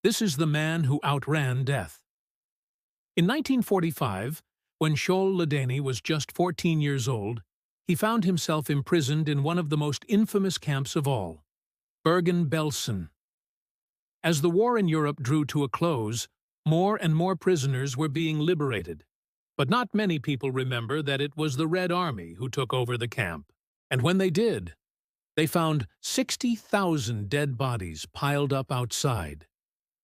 This is the man who outran death. In 1945, when Shoal Ladany was just 14 years old, he found himself imprisoned in one of the most infamous camps of all, Bergen-Belsen. As the war in Europe drew to a close, more and more prisoners were being liberated. But not many people remember that it was the Red Army who took over the camp. And when they did, they found 60,000 dead bodies piled up outside.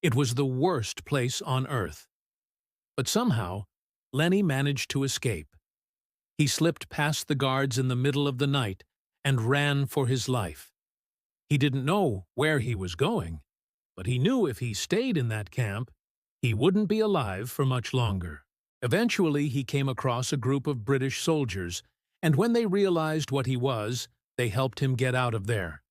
It was the worst place on earth. But somehow, Lenny managed to escape. He slipped past the guards in the middle of the night and ran for his life. He didn't know where he was going, but he knew if he stayed in that camp, he wouldn't be alive for much longer. Eventually, he came across a group of British soldiers, and when they realized what he was, they helped him get out of there.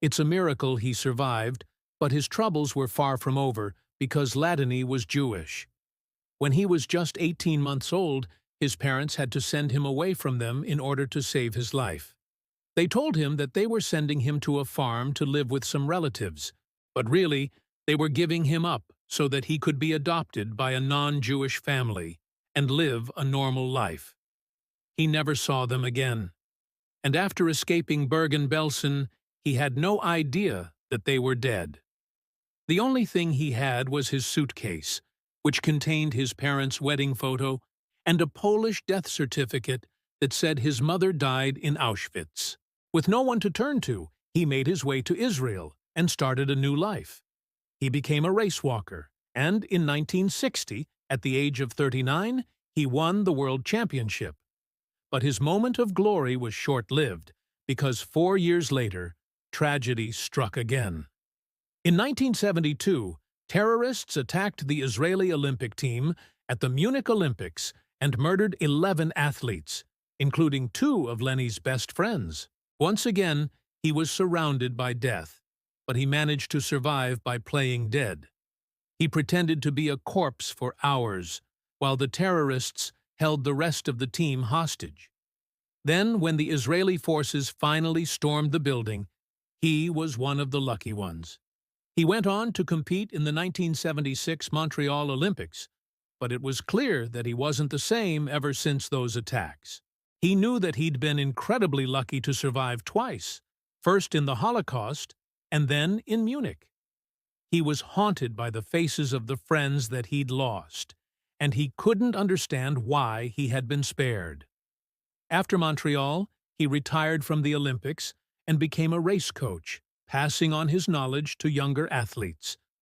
It's a miracle he survived, but his troubles were far from over because Ladany was Jewish. When he was just 18 months old, his parents had to send him away from them in order to save his life. They told him that they were sending him to a farm to live with some relatives, but really, they were giving him up so that he could be adopted by a non-Jewish family and live a normal life. He never saw them again. And after escaping Bergen-Belsen, he had no idea that they were dead. The only thing he had was his suitcase, which contained his parents' wedding photo and a Polish death certificate that said his mother died in Auschwitz. With no one to turn to, he made his way to Israel and started a new life. He became a race walker, and in 1960, at the age of 39, he won the World Championship. But his moment of glory was short-lived, because 4 years later, tragedy struck again. In 1972, terrorists attacked the Israeli Olympic team at the Munich Olympics and murdered 11 athletes, including 2 of Lenny's best friends. Once again, he was surrounded by death, but he managed to survive by playing dead. He pretended to be a corpse for hours, while the terrorists held the rest of the team hostage. Then, when the Israeli forces finally stormed the building, he was one of the lucky ones. He went on to compete in the 1976 Montreal Olympics, but it was clear that he wasn't the same ever since those attacks. He knew that he'd been incredibly lucky to survive twice, first in the Holocaust and then in Munich. He was haunted by the faces of the friends that he'd lost, and he couldn't understand why he had been spared. After Montreal, he retired from the Olympics and became a race coach, passing on his knowledge to younger athletes.